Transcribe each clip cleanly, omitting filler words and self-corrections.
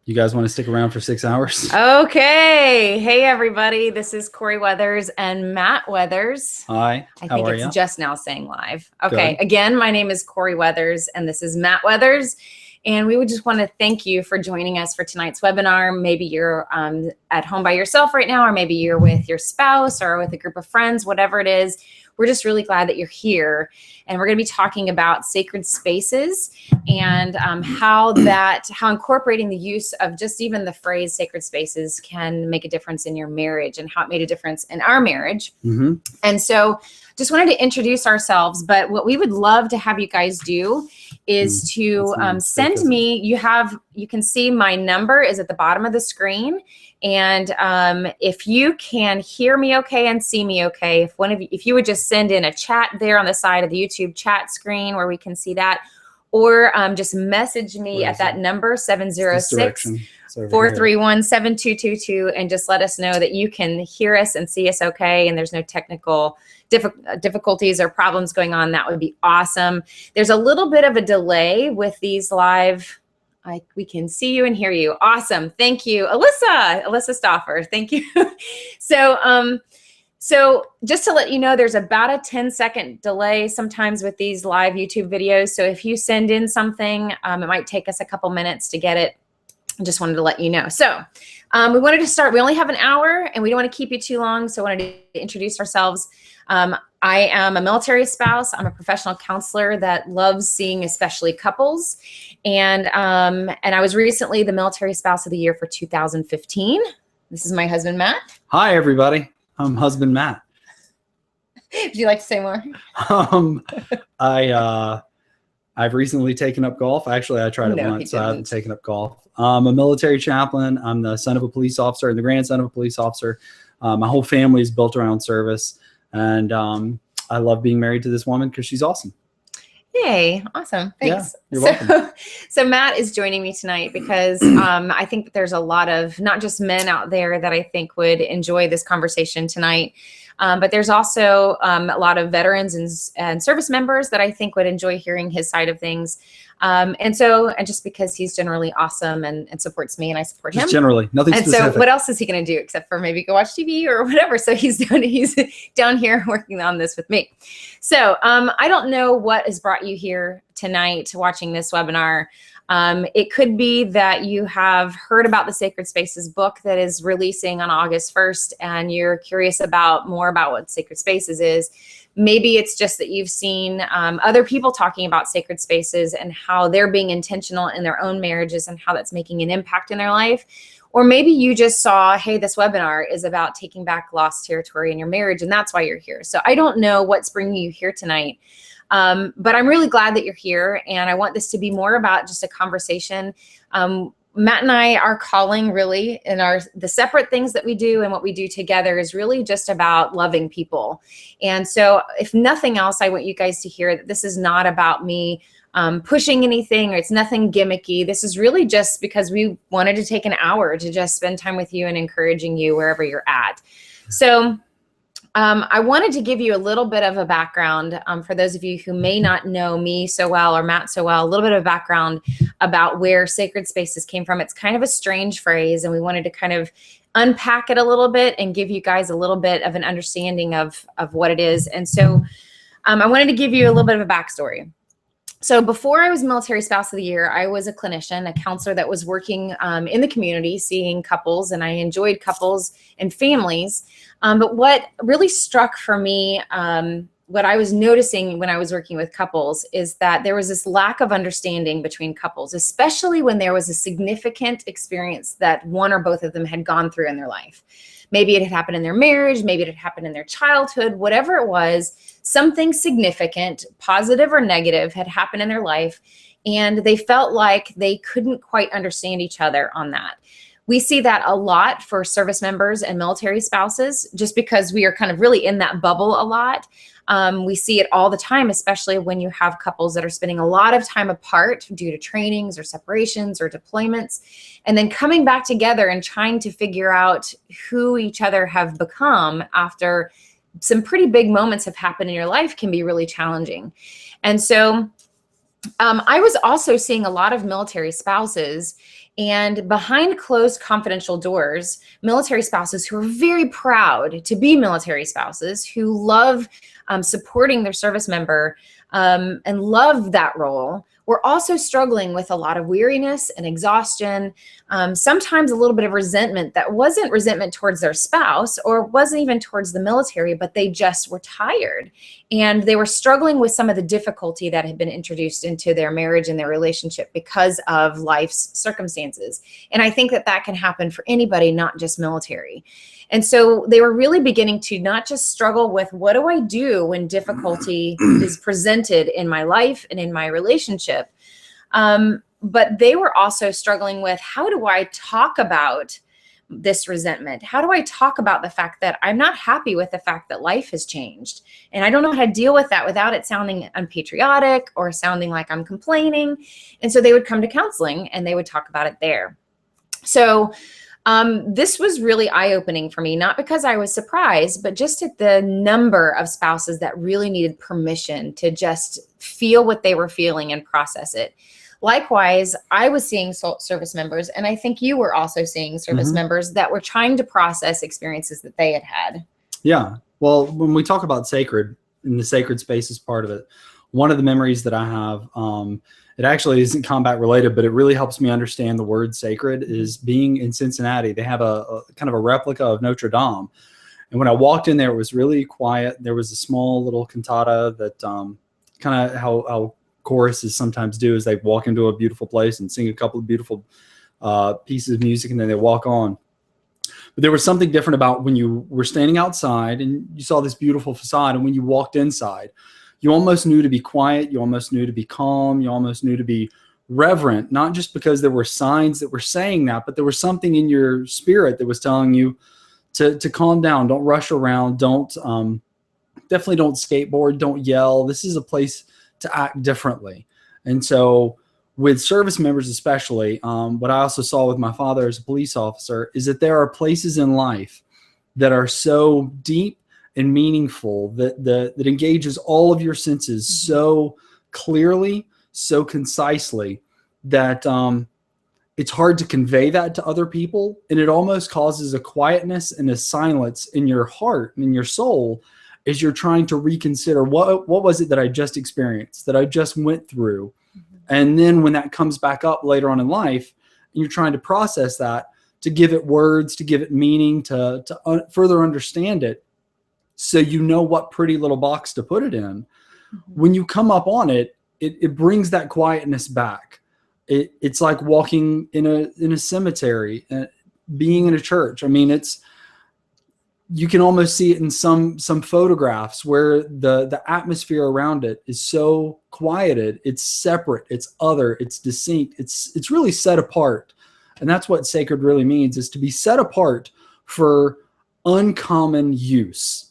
You guys want to stick around for 6 hours? Okay. Hey, everybody. This is Corie Weathers and Matt Weathers. Hi. I How think are it's you? just now saying live. Okay. Good. Again, my name is Corie Weathers and this is Matt Weathers. And we would just want to thank you for joining us for tonight's webinar. Maybe you're at home by yourself right now, or maybe you're with your spouse or with a group of friends, whatever it is. We're just really glad that you're here. And we're going to be talking about sacred spaces and how incorporating the use of just even the phrase sacred spaces can make a difference in your marriage, and how it made a difference in our marriage. Mm-hmm. And so just wanted to introduce ourselves, but what we would love to have you guys do is to send me, you can see my number is at the bottom of the screen. And if you can hear me okay and see me okay, if you would just send in a chat there on the side of the YouTube chat screen where we can see that, or just message me at that number 706-431-7222 and just let us know that you can hear us and see us okay and there's no technical difficulties or problems going on. That would be awesome. There's a little bit of a delay with these live. We can see you and hear you. Awesome. Thank you. Alyssa Stoffer. Thank you. So just to let you know, there's about a 10-second delay sometimes with these live YouTube videos. So if you send in something, it might take us a couple minutes to get it. I just wanted to let you know. So we wanted to start. We only have an hour and we don't want to keep you too long. So I wanted to introduce ourselves. I am a military spouse. I'm a professional counselor that loves seeing especially couples. And I was recently the military spouse of the year for 2015. This is my husband, Matt. Hi, everybody. I'm husband Matt. Would you like to say more? I've recently taken up golf. Actually, I tried it once, so I haven't taken up golf. I'm a military chaplain. I'm the son of a police officer and the grandson of a police officer. My whole family is built around service. And I love being married to this woman because she's awesome. Yay. Awesome. Thanks. Yeah, you're welcome. So Matt is joining me tonight because I think that there's a lot of not just men out there that I think would enjoy this conversation tonight, but there's also a lot of veterans and service members that I think would enjoy hearing his side of things. And just because he's generally awesome and supports me and I support him. Just generally, nothing specific. And so what else is he going to do except for maybe go watch TV or whatever? So he's down here working on this with me. So I don't know what has brought you here tonight watching this webinar. It could be that you have heard about the Sacred Spaces book that is releasing on August 1st and you're curious more about what Sacred Spaces is. Maybe it's just that you've seen other people talking about sacred spaces and how they're being intentional in their own marriages and how that's making an impact in their life. Or maybe you just saw, hey, this webinar is about taking back lost territory in your marriage, and that's why you're here. So I don't know what's bringing you here tonight, but I'm really glad that you're here, and I want this to be more about just a conversation. Matt and I are calling really in the separate things that we do and what we do together is really just about loving people. And so if nothing else, I want you guys to hear that this is not about me pushing anything, or it's nothing gimmicky. This is really just because we wanted to take an hour to just spend time with you and encouraging you wherever you're at. So I wanted to give you a little bit of a background for those of you who may not know me so well or Matt so well, a little bit of background about where sacred spaces came from. It's kind of a strange phrase, and we wanted to kind of unpack it a little bit and give you guys a little bit of an understanding of what it is. And so I wanted to give you a little bit of a backstory. So before I was military spouse of the year, I was a clinician, a counselor that was working in the community, seeing couples, and I enjoyed couples and families. But what really struck for me, what I was noticing when I was working with couples, is that there was this lack of understanding between couples, especially when there was a significant experience that one or both of them had gone through in their life. Maybe it had happened in their marriage, maybe it had happened in their childhood, whatever it was, something significant, positive or negative, had happened in their life, and they felt like they couldn't quite understand each other on that. We see that a lot for service members and military spouses, just because we are kind of really in that bubble a lot. We see it all the time, especially when you have couples that are spending a lot of time apart due to trainings or separations or deployments, and then coming back together and trying to figure out who each other have become after some pretty big moments have happened in your life can be really challenging. And so I was also seeing a lot of military spouses And behind closed confidential doors, military spouses who are very proud to be military spouses, who love supporting their service member and love that role, were also struggling with a lot of weariness and exhaustion, sometimes a little bit of resentment that wasn't resentment towards their spouse or wasn't even towards the military, but they just were tired. And they were struggling with some of the difficulty that had been introduced into their marriage and their relationship because of life's circumstances. And I think that that can happen for anybody, not just military. And so they were really beginning to not just struggle with, what do I do when difficulty is presented in my life and in my relationship? But they were also struggling with, how do I talk about this resentment? How do I talk about the fact that I'm not happy with the fact that life has changed? And I don't know how to deal with that without it sounding unpatriotic or sounding like I'm complaining. And so they would come to counseling and they would talk about it there. So this was really eye-opening for me, not because I was surprised, but just at the number of spouses that really needed permission to just feel what they were feeling and process it. Likewise, I was seeing service members, and I think you were also seeing service members that were trying to process experiences that they had had. Yeah. Well, when we talk about sacred, and the sacred space is part of it, one of the memories that I have, it actually isn't combat related, but it really helps me understand the word sacred, is being in Cincinnati. They have a kind of a replica of Notre Dame. And when I walked in there, it was really quiet. There was a small little cantata that kind of how choruses sometimes do, is they walk into a beautiful place and sing a couple of beautiful pieces of music, and then they walk on. But there was something different about when you were standing outside and you saw this beautiful facade, and when you walked inside, you almost knew to be quiet, you almost knew to be calm, you almost knew to be reverent, not just because there were signs that were saying that, but there was something in your spirit that was telling you to calm down, don't rush around, definitely don't skateboard, don't yell. This is a place to act differently. And so with service members especially, what I also saw with my father as a police officer is that there are places in life that are so deep and meaningful that engages all of your senses so clearly, so concisely, that it's hard to convey that to other people. And it almost causes a quietness and a silence in your heart and in your soul as you're trying to reconsider what was it that I just experienced, that I just went through. And then when that comes back up later on in life, and you're trying to process that, to give it words, to give it meaning, to further understand it, so you know what pretty little box to put it in. When you come up on it, it brings that quietness back. It's like walking in a cemetery, being in a church. I mean, you can almost see it in some photographs where the atmosphere around it is so quieted. It's separate, it's other, it's distinct, it's really set apart. And that's what sacred really means, is to be set apart for uncommon use.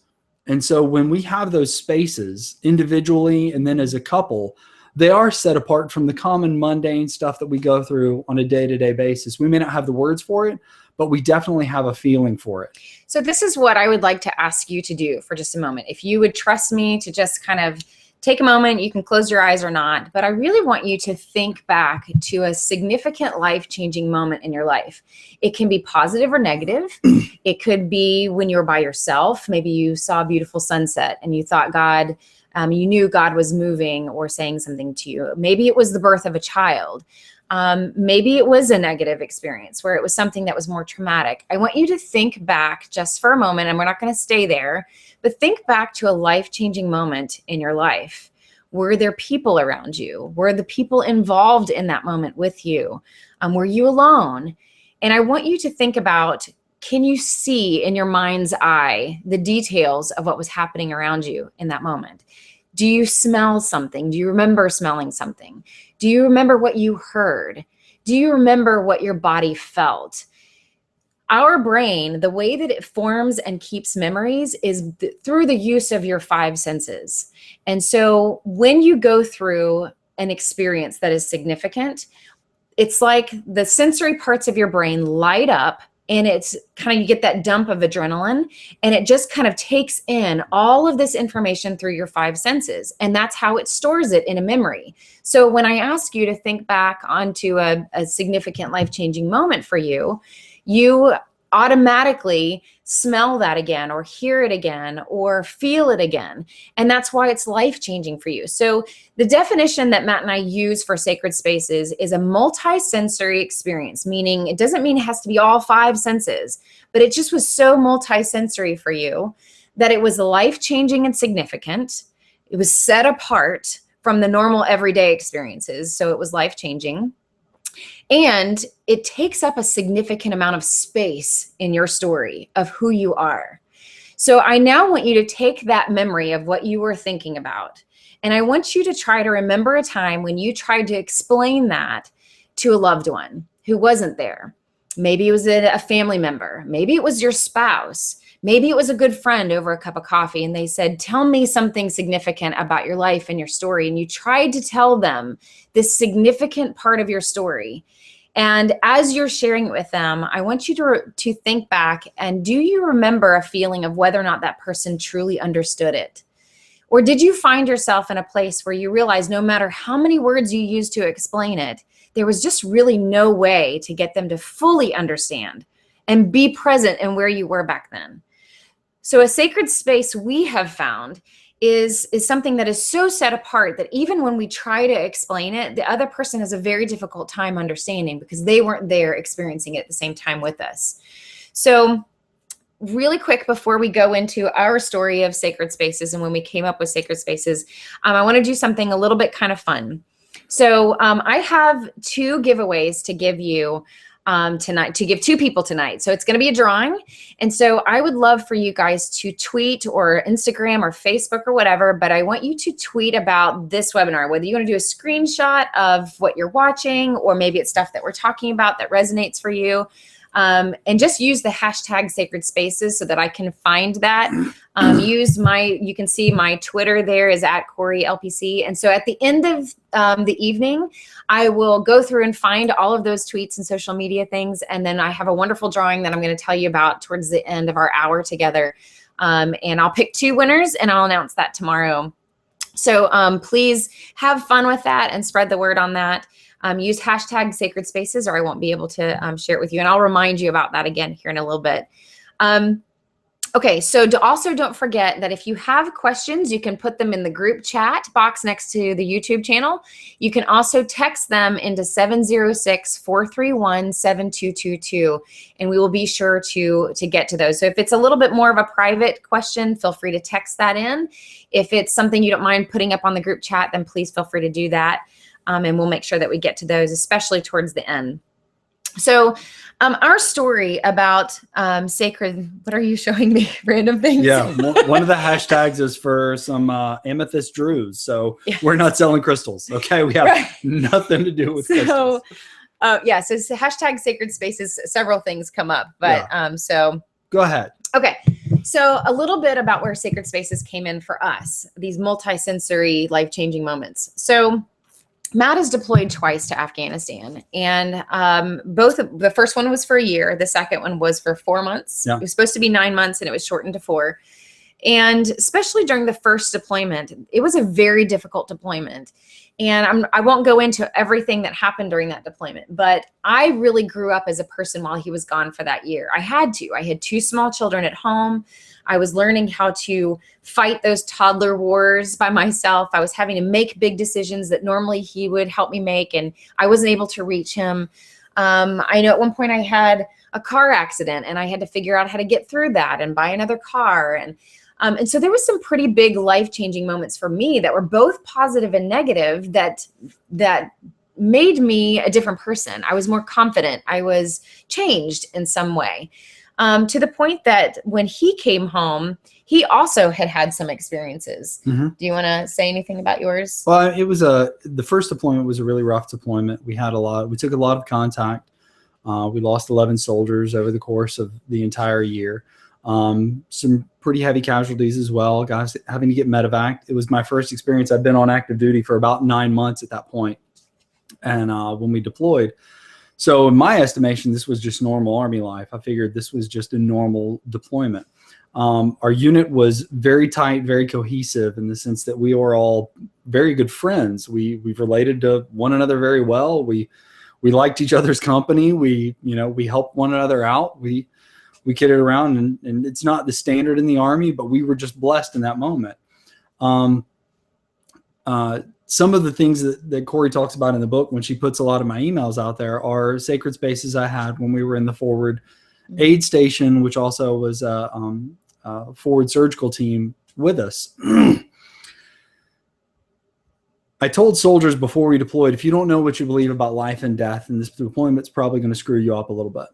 And so when we have those spaces individually and then as a couple, they are set apart from the common mundane stuff that we go through on a day-to-day basis. We may not have the words for it, but we definitely have a feeling for it. So this is what I would like to ask you to do for just a moment. If you would trust me to just kind of take a moment, you can close your eyes or not, but I really want you to think back to a significant life-changing moment in your life. It can be positive or negative. It could be when you were by yourself. Maybe you saw a beautiful sunset and you thought God, you knew God was moving or saying something to you. Maybe it was the birth of a child. Maybe it was a negative experience where it was something that was more traumatic. I want you to think back just for a moment, and we're not going to stay there, but think back to a life-changing moment in your life. Were there people around you? Were the people involved in that moment with you? Were you alone? And I want you to think about, can you see in your mind's eye the details of what was happening around you in that moment? Do you smell something? Do you remember smelling something? Do you remember what you heard? Do you remember what your body felt? Our brain, the way that it forms and keeps memories is through the use of your five senses. And so when you go through an experience that is significant, it's like the sensory parts of your brain light up and it's kind of, you get that dump of adrenaline, and it just kind of takes in all of this information through your 5 senses. And that's how it stores it in a memory. So when I ask you to think back onto a significant life-changing moment for you, you automatically smell that again, or hear it again, or feel it again. And that's why it's life-changing for you. So the definition that Matt and I use for sacred spaces is a multi-sensory experience, meaning it doesn't mean it has to be all 5 senses, but it just was so multi-sensory for you that it was life-changing and significant. It was set apart from the normal everyday experiences. So it was life-changing. And it takes up a significant amount of space in your story of who you are. So I now want you to take that memory of what you were thinking about, and I want you to try to remember a time when you tried to explain that to a loved one who wasn't there. Maybe it was a family member. Maybe it was your spouse. Maybe it was a good friend over a cup of coffee, and they said, tell me something significant about your life and your story. And you tried to tell them this significant part of your story. And as you're sharing it with them, I want you to think back, and do you remember a feeling of whether or not that person truly understood it? Or did you find yourself in a place where you realized no matter how many words you used to explain it, there was just really no way to get them to fully understand and be present in where you were back then? So a sacred space we have found is something that is so set apart that even when we try to explain it, the other person has a very difficult time understanding because they weren't there experiencing it at the same time with us. So really quick, before we go into our story of sacred spaces and when we came up with sacred spaces, I want to do something a little bit kind of fun. So I have 2 giveaways to give you tonight, to give 2 people tonight. So it's going to be a drawing. And so I would love for you guys to tweet or Instagram or Facebook or whatever, but I want you to tweet about this webinar, whether you want to do a screenshot of what you're watching, or maybe it's stuff that we're talking about that resonates for you. And just use the hashtag sacred spaces so that I can find that. You can see my Twitter there is @CorieLPC. And so at the end of the evening, I will go through and find all of those tweets and social media things. And then I have a wonderful drawing that I'm going to tell you about towards the end of our hour together. And I'll pick 2 winners, and I'll announce that tomorrow. So please have fun with that and spread the word on that. Use hashtag sacred spaces, or I won't be able to share it with you. And I'll remind you about that again here in a little bit. Okay, so also don't forget that if you have questions, you can put them in the group chat box next to the YouTube channel. You can also text them into 706-431-7222, and we will be sure to get to those. So if it's a little bit more of a private question, feel free to text that in. If it's something you don't mind putting up on the group chat, then please feel free to do that. And we'll make sure that we get to those, especially towards the end. So our story about sacred, what are you showing me? Random things? Yeah, one of the hashtags is for some amethyst druids. So we're not selling crystals, okay? We have nothing to do with crystals. So it's hashtag sacred spaces. Several things come up, but so. Go ahead. Okay, so a little bit about where sacred spaces came in for us, these multi-sensory life-changing moments. So Matt is deployed twice to Afghanistan, and the first one was for a year. The second one was for 4 months. It was supposed to be 9 months, and it was shortened to 4. And especially during the first deployment, it was a very difficult deployment. And I won't go into everything that happened during that deployment, but I really grew up as a person while he was gone for that year. I had 2 small children at home. I was learning how to fight those toddler wars by myself. I was having to make big decisions that normally he would help me make, and I wasn't able to reach him. I know at one point I had a car accident, and I had to figure out how to get through that and buy another car. And so there was some pretty big life-changing moments for me that were both positive and negative that made me a different person. I was more confident. I was changed in some way. To the point that when he came home, he also had some experiences. Mm-hmm. Do you want to say anything about yours? Well, it was the first deployment was a really rough deployment. We took a lot of contact. We lost 11 soldiers over the course of the entire year. Some pretty heavy casualties as well, guys having to get medevac. It was my first experience. I'd been on active duty for about 9 months at that point. And when we deployed, So in my estimation, this was just normal Army life. I figured this was just a normal deployment. Our unit was very tight, very cohesive in the sense that we were all very good friends. We've related to one another very well. We liked each other's company. We helped one another out. We kidded around, and it's not the standard in the Army, but we were just blessed in that moment. Some of the things that Corie talks about in the book when she puts a lot of my emails out there are sacred spaces I had when we were in the forward aid station, which also was a forward surgical team with us. I told soldiers before we deployed, if you don't know what you believe about life and death, and this deployment's probably going to screw you up a little bit.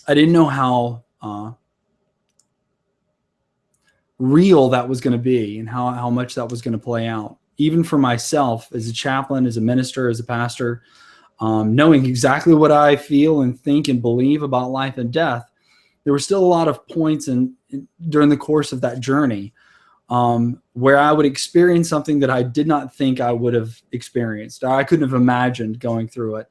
I didn't know how real that was going to be and how much that was going to play out. Even for myself as a chaplain, as a minister, as a pastor, knowing exactly what I feel and think and believe about life and death, there were still a lot of points during the course of that journey where I would experience something that I did not think I would have experienced. I couldn't have imagined going through it.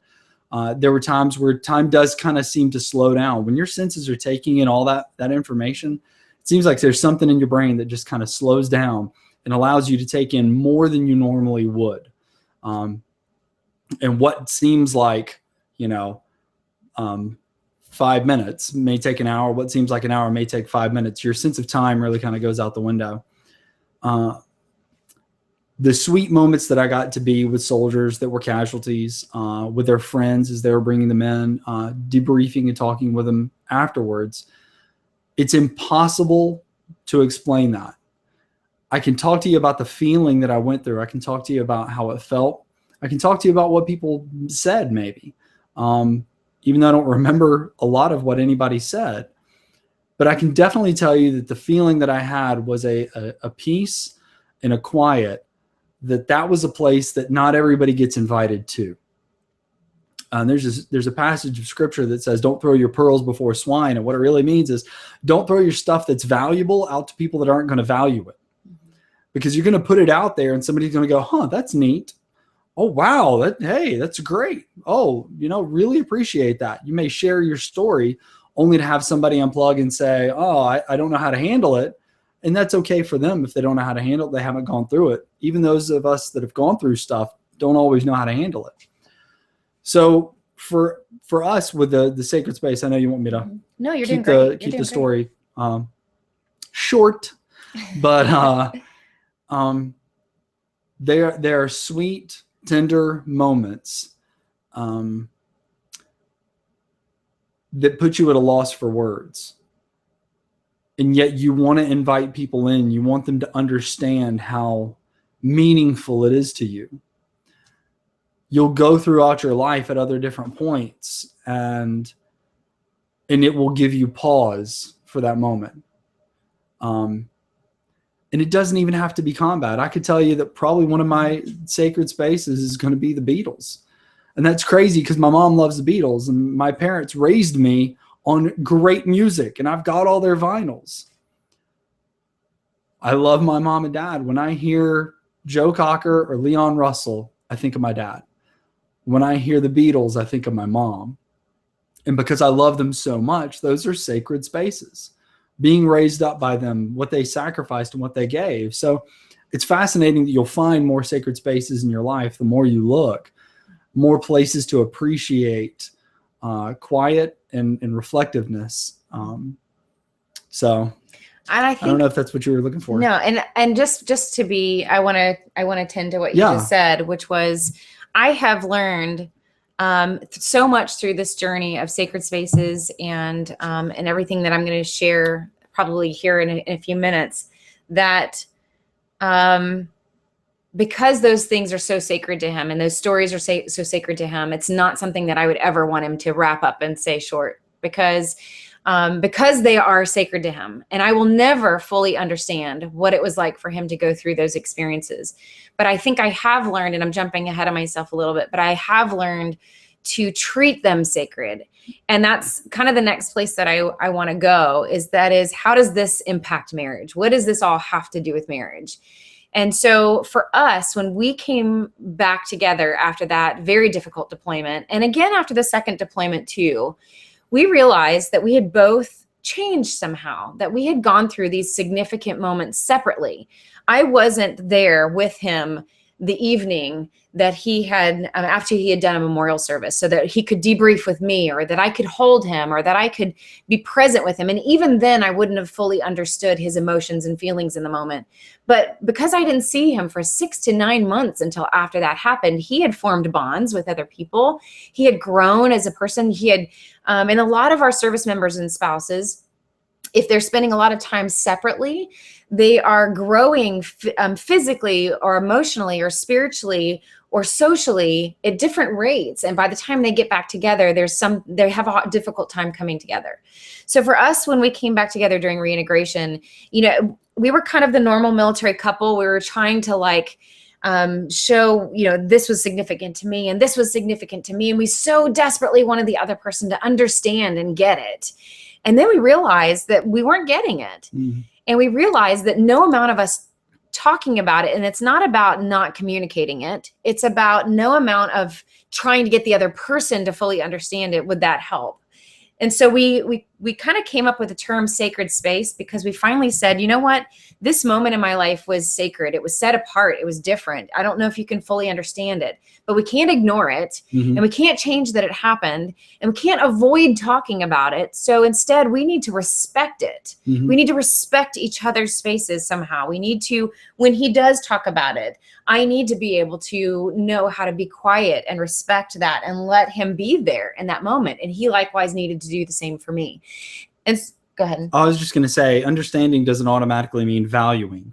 There were times where time does kind of seem to slow down. When your senses are taking in all that information, it seems like there's something in your brain that just kind of slows down and allows you to take in more than you normally would. And what seems like, 5 minutes may take an hour. What seems like an hour may take 5 minutes. Your sense of time really kind of goes out the window. The sweet moments that I got to be with soldiers that were casualties, with their friends as they were bringing them in, debriefing and talking with them afterwards, it's impossible to explain that. I can talk to you about the feeling that I went through. I can talk to you about how it felt. I can talk to you about what people said, maybe, even though I don't remember a lot of what anybody said. But I can definitely tell you that the feeling that I had was a peace and a quiet, that was a place that not everybody gets invited to. There's a passage of scripture that says, don't throw your pearls before swine. And what it really means is don't throw your stuff that's valuable out to people that aren't going to value it. Because you're going to put it out there and somebody's going to go, huh, that's neat. Oh, wow. Hey, that's great. Oh, really appreciate that. You may share your story only to have somebody unplug and say, oh, I don't know how to handle it. And that's okay for them. If they don't know how to handle it, they haven't gone through it. Even those of us that have gone through stuff don't always know how to handle it. So for us with the sacred space, I know you want me to keep the story short, but there are sweet, tender moments that put you at a loss for words. And yet you want to invite people in. You want them to understand how meaningful it is to you. You'll go throughout your life at other different points, and it will give you pause for that moment. And it doesn't even have to be combat. I could tell you that probably one of my sacred spaces is going to be the Beatles. And that's crazy because my mom loves the Beatles and my parents raised me on great music, and I've got all their vinyls. I love my mom and dad. When I hear Joe Cocker or Leon Russell, I think of my dad. When I hear the Beatles, I think of my mom. And because I love them so much, those are sacred spaces. Being raised up by them, what they sacrificed and what they gave. So it's fascinating that you'll find more sacred spaces in your life the more you look, more places to appreciate quiet and reflectiveness. So I don't know if that's what you were looking for. No, and just to be, I want to tend to what you just said, which was, I have learned so much through this journey of sacred spaces and everything that I'm going to share probably here in a few minutes, that because those things are so sacred to him and those stories are so sacred to him, it's not something that I would ever want him to wrap up and say short, because they are sacred to him. And I will never fully understand what it was like for him to go through those experiences. But I think I have learned, and I'm jumping ahead of myself a little bit, but I have learned to treat them sacred. And that's kind of the next place that I want to go, is how does this impact marriage? What does this all have to do with marriage? And so for us, when we came back together after that very difficult deployment, and again after the second deployment too, we realized that we had both changed somehow, that we had gone through these significant moments separately. I wasn't there with him the evening that he had, after he had done a memorial service, so that he could debrief with me, or that I could hold him, or that I could be present with him. And even then I wouldn't have fully understood his emotions and feelings in the moment. But because I didn't see him for 6 to 9 months until after that happened, he had formed bonds with other people. He had grown as a person. He had, and a lot of our service members and spouses, if they're spending a lot of time separately, they are growing physically or emotionally or spiritually or socially at different rates. And by the time they get back together, they have a difficult time coming together. So for us, when we came back together during reintegration, we were kind of the normal military couple. We were trying to show, this was significant to me and this was significant to me. And we so desperately wanted the other person to understand and get it. And then we realized that we weren't getting it. Mm-hmm. And we realized that no amount of us talking about it, and it's not about not communicating it, it's about no amount of trying to get the other person to fully understand it, would that help? And so we kind of came up with the term sacred space, because we finally said, you know what, this moment in my life was sacred. It was set apart. It was different. I don't know if you can fully understand it, but we can't ignore it. Mm-hmm. And we can't change that it happened, and we can't avoid talking about it. So instead we need to respect it. Mm-hmm. We need to respect each other's spaces somehow. We need to, when he does talk about it, I need to be able to know how to be quiet and respect that and let him be there in that moment. And he likewise needed to do the same for me. And go ahead. I was just going to say, understanding doesn't automatically mean valuing.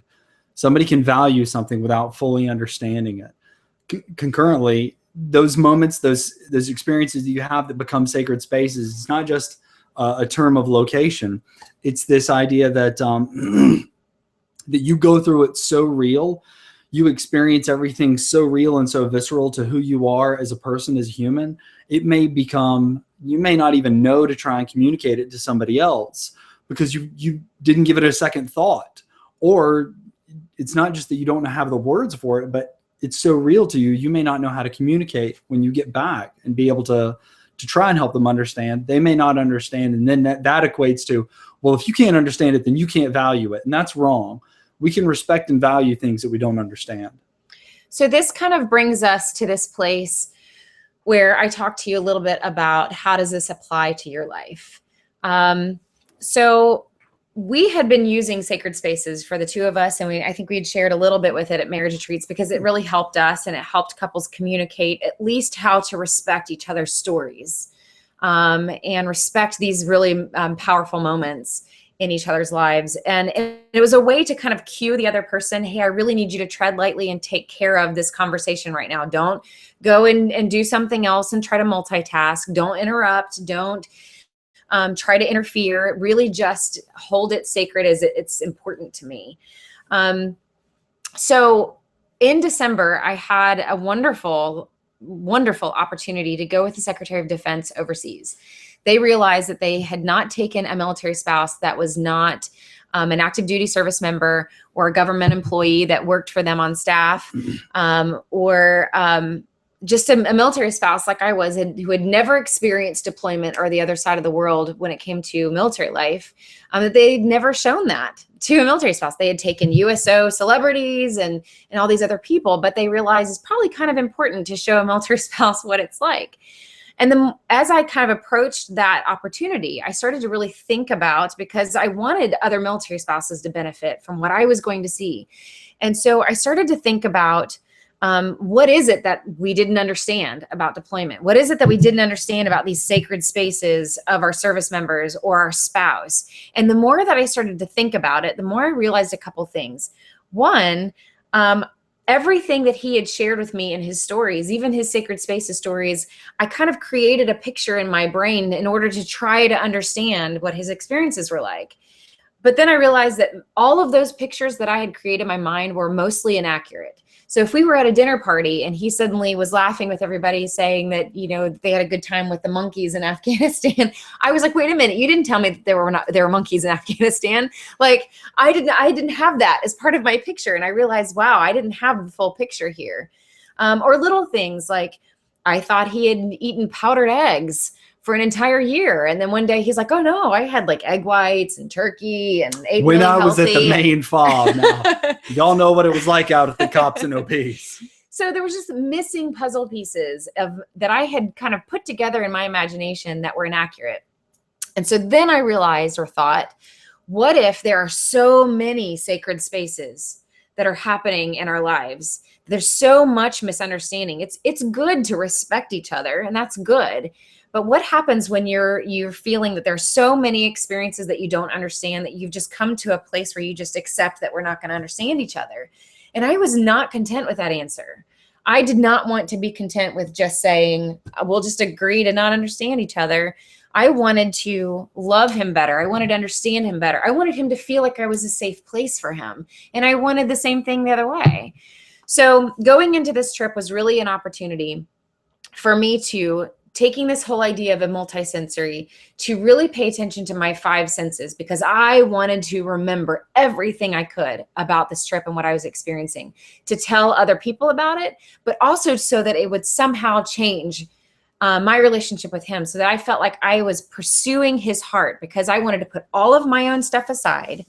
Somebody can value something without fully understanding it. Concurrently, those moments, those experiences that you have that become sacred spaces, it's not just a term of location. It's this idea that that you go through it so real. You experience everything so real and so visceral to who you are as a person, as a human. It may become, you may not even know to try and communicate it to somebody else because you didn't give it a second thought. Or it's not just that you don't have the words for it, but it's so real to you, you may not know how to communicate when you get back and be able to try and help them understand. They may not understand. And then that equates to, well, if you can't understand it, then you can't value it. And that's wrong. We can respect and value things that we don't understand. So this kind of brings us to this place where I talked to you a little bit about how does this apply to your life. So we had been using sacred spaces for the two of us, and I think we had shared a little bit with it at marriage retreats because it really helped us, and it helped couples communicate at least how to respect each other's stories and respect these really powerful moments in each other's lives. And it was a way to kind of cue the other person, hey, I really need you to tread lightly and take care of this conversation right now. Don't go and do something else and try to multitask. Don't interrupt. Don't try to interfere. Really just hold it sacred as it's important to me. So in December, I had a wonderful, wonderful opportunity to go with the Secretary of Defense overseas. They realized that they had not taken a military spouse that was not an active duty service member or a government employee that worked for them on staff, or just a military spouse like I was, who had never experienced deployment or the other side of the world when it came to military life, that they'd never shown that to a military spouse. They had taken USO celebrities and all these other people, but they realized it's probably kind of important to show a military spouse what it's like. And then as I kind of approached that opportunity, I started to really think about, because I wanted other military spouses to benefit from what I was going to see. And so I started to think about what is it that we didn't understand about deployment? What is it that we didn't understand about these sacred spaces of our service members or our spouse? And the more that I started to think about it, the more I realized a couple things. One, everything that he had shared with me in his stories, even his sacred spaces stories, I kind of created a picture in my brain in order to try to understand what his experiences were like. But then I realized that all of those pictures that I had created in my mind were mostly inaccurate. So if we were at a dinner party and he suddenly was laughing with everybody saying that, they had a good time with the monkeys in Afghanistan, I was like, wait a minute, you didn't tell me that there were monkeys in Afghanistan. Like I didn't have that as part of my picture. And I realized, wow, I didn't have the full picture here. Or little things like I thought he had eaten powdered eggs for an entire year. And then one day he's like, oh no, I had like egg whites and turkey and ate when really I was healthy. at the main fob. Now, y'all know what it was like out at the Cops and OPs. So there was just missing puzzle pieces that I had kind of put together in my imagination that were inaccurate. And so then I realized or thought, what if there are so many sacred spaces that are happening in our lives? There's so much misunderstanding. It's good to respect each other, and that's good. But what happens when you're feeling that there's so many experiences that you don't understand, that you've just come to a place where you just accept that we're not going to understand each other? And I was not content with that answer. I did not want to be content with just saying, we'll just agree to not understand each other. I wanted to love him better. I wanted to understand him better. I wanted him to feel like I was a safe place for him. And I wanted the same thing the other way. So going into this trip was really an opportunity for me to, taking this whole idea of a multisensory, to really pay attention to my 5 senses, because I wanted to remember everything I could about this trip and what I was experiencing, to tell other people about it, but also so that it would somehow change my relationship with him, so that I felt like I was pursuing his heart, because I wanted to put all of my own stuff aside,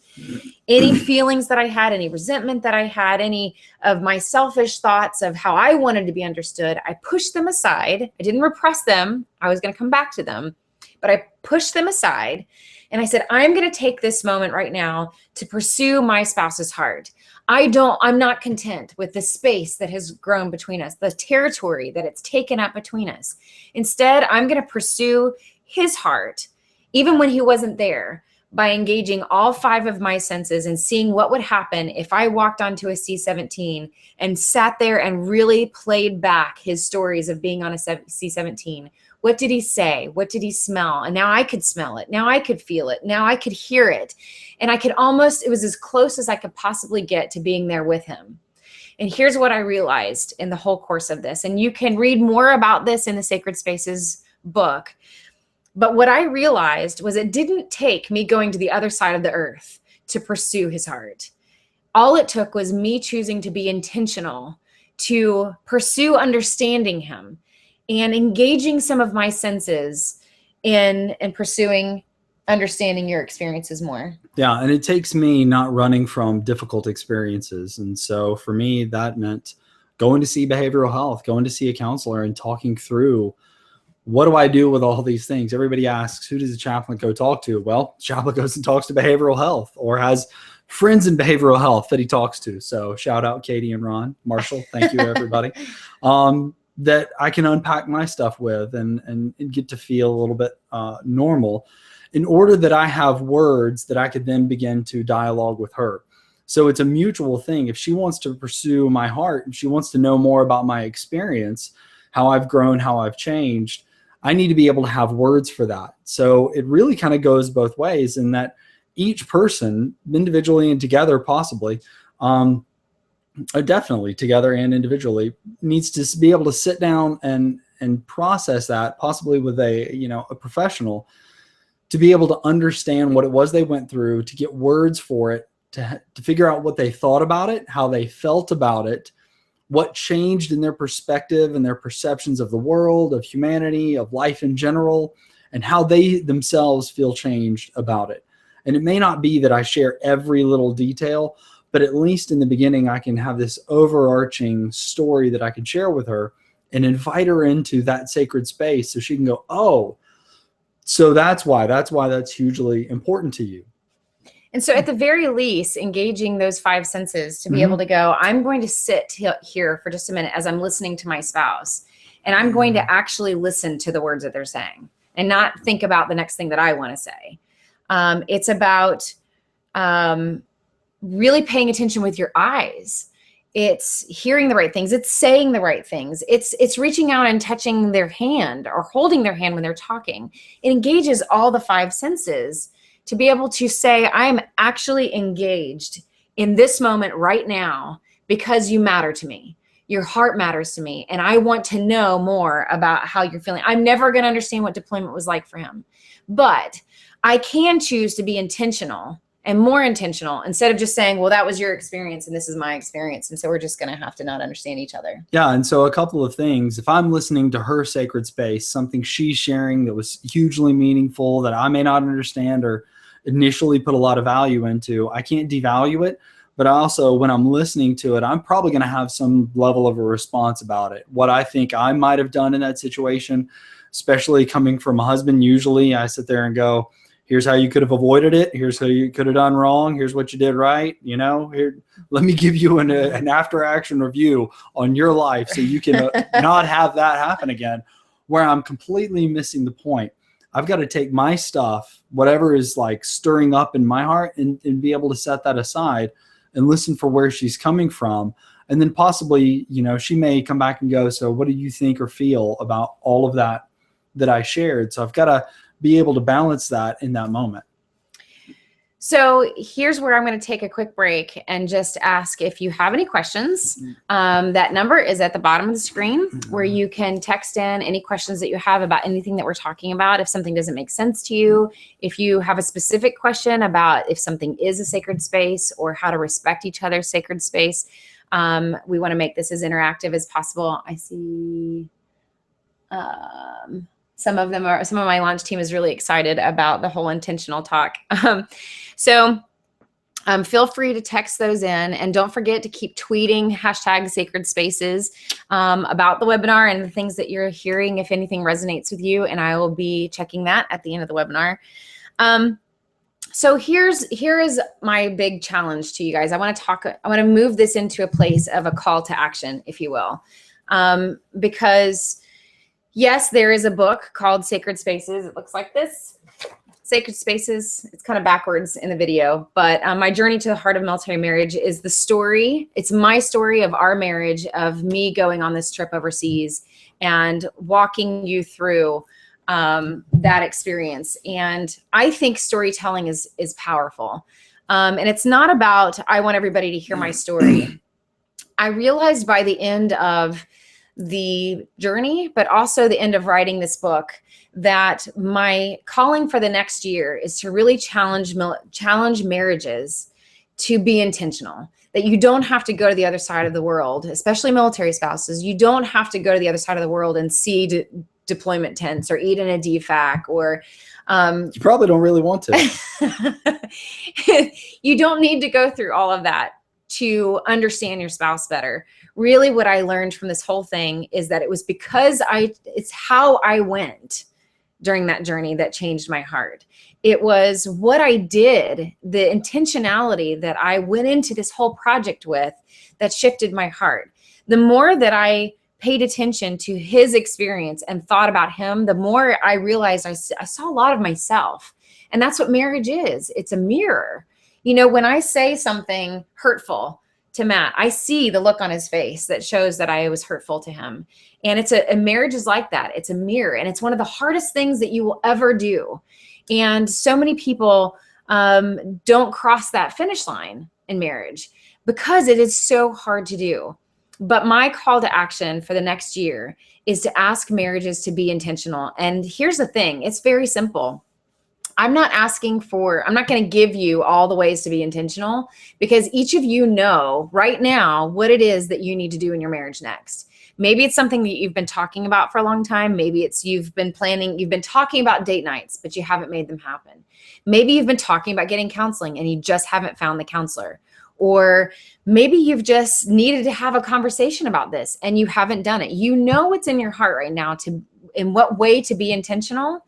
any feelings that I had, any resentment that I had, any of my selfish thoughts of how I wanted to be understood. I pushed them aside. I didn't repress them. I was going to come back to them, but I pushed them aside. And I said, I'm going to take this moment right now to pursue my spouse's heart. I'm not content with the space that has grown between us, the territory that it's taken up between us. Instead, I'm going to pursue his heart, even when he wasn't there, by engaging all 5 of my senses and seeing what would happen if I walked onto a C-17 and sat there and really played back his stories of being on a C-17. What did he say? What did he smell? And now I could smell it. Now I could feel it. Now I could hear it. And it was as close as I could possibly get to being there with him. And here's what I realized in the whole course of this. And you can read more about this in the Sacred Spaces book. But what I realized was it didn't take me going to the other side of the earth to pursue his heart. All it took was me choosing to be intentional, to pursue understanding him, and engaging some of my senses in pursuing understanding your experiences more. Yeah, and it takes me not running from difficult experiences. And so for me, that meant going to see behavioral health, going to see a counselor and talking through, what do I do with all these things? Everybody asks, who does a chaplain go talk to? Well, chaplain goes and talks to behavioral health, or has friends in behavioral health that he talks to. So shout out Katie and Ron, Marshall. Thank you, everybody. That I can unpack my stuff with and get to feel a little bit normal, in order that I have words that I could then begin to dialogue with her. So it's a mutual thing. If she wants to pursue my heart, if she wants to know more about my experience, how I've grown, how I've changed, I need to be able to have words for that. So it really kind of goes both ways, in that each person, individually and together possibly, definitely together and individually, needs to be able to sit down and process that, possibly with a professional, to be able to understand what it was they went through, to get words for it, to figure out what they thought about it, how they felt about it, what changed in their perspective and their perceptions of the world, of humanity, of life in general, and how they themselves feel changed about it. And it may not be that I share every little detail, but at least in the beginning, I can have this overarching story that I can share with her and invite her into that sacred space, so she can go, oh, so that's why that's hugely important to you. And so at the very least, engaging those 5 senses to be able to go, I'm going to sit here for just a minute as I'm listening to my spouse, and I'm going to actually listen to the words that they're saying and not think about the next thing that I want to say. It's about really paying attention with your eyes. It's hearing the right things. It's saying the right things. It's reaching out and touching their hand or holding their hand when they're talking. It engages all the 5 senses to be able to say, I'm actually engaged in this moment right now because you matter to me. Your heart matters to me. And I want to know more about how you're feeling. I'm never going to understand what deployment was like for him, but I can choose to be intentional and more intentional instead of just saying, well, that was your experience and this is my experience. And so we're just going to have to not understand each other. Yeah. And so a couple of things, if I'm listening to her sacred space, something she's sharing that was hugely meaningful that I may not understand or initially put a lot of value into, I can't devalue it. But also when I'm listening to it, I'm probably going to have some level of a response about it. What I think I might have done in that situation, especially coming from a husband, usually I sit there and go, here's how you could have avoided it. Here's how you could have done wrong. Here's what you did right. You know, here, let me give you an after action review on your life so you can not have that happen again, where I'm completely missing the point. I've got to take my stuff, whatever is like stirring up in my heart, and be able to set that aside and listen for where she's coming from. And then possibly, you know, she may come back and go, so what do you think or feel about all of that I shared? So I've got to be able to balance that in that moment. So here's where I'm going to take a quick break and just ask if you have any questions. That number is at the bottom of the screen where you can text in any questions that you have about anything that we're talking about. If something doesn't make sense to you, if you have a specific question about if something is a sacred space or how to respect each other's sacred space, we want to make this as interactive as possible. I see some of my launch team is really excited about the whole intentional talk. So feel free to text those in, and don't forget to keep tweeting #sacred spaces about the webinar and the things that you're hearing, if anything resonates with you, and I will be checking that at the end of the webinar. So here is my big challenge to you guys. I want to move this into a place of a call to action, if you will, because yes, there is a book called Sacred Spaces. It looks like this. Sacred Spaces. It's kind of backwards in the video, but my journey to the heart of military marriage is the story. It's my story of our marriage, of me going on this trip overseas and walking you through that experience. And I think storytelling is powerful. And it's not about, I want everybody to hear my story. I realized by the end of the journey, but also the end of writing this book, that my calling for the next year is to really challenge marriages to be intentional. That you don't have to go to the other side of the world, especially military spouses. You don't have to go to the other side of the world and see deployment tents or eat in a DFAC, or you probably don't really want to. You don't need to go through all of that to understand your spouse better. Really, what I learned from this whole thing is that it was because it's how I went during that journey that changed my heart. It was what I did, the intentionality that I went into this whole project with, that shifted my heart. The more that I paid attention to his experience and thought about him, the more I realized I saw a lot of myself. And that's what marriage is. It's a mirror. You know, when I say something hurtful to Matt, I see the look on his face that shows that I was hurtful to him. And a marriage is like that. It's a mirror, and it's one of the hardest things that you will ever do. And so many people don't cross that finish line in marriage because it is so hard to do. But my call to action for the next year is to ask marriages to be intentional. And here's the thing, it's very simple. I'm not going to give you all the ways to be intentional, because each of you know right now what it is that you need to do in your marriage next. Maybe it's something that you've been talking about for a long time. Maybe it's you've been talking about date nights, but you haven't made them happen. Maybe you've been talking about getting counseling and you just haven't found the counselor. Or maybe you've just needed to have a conversation about this and you haven't done it. You know what's in your heart right now in what way to be intentional.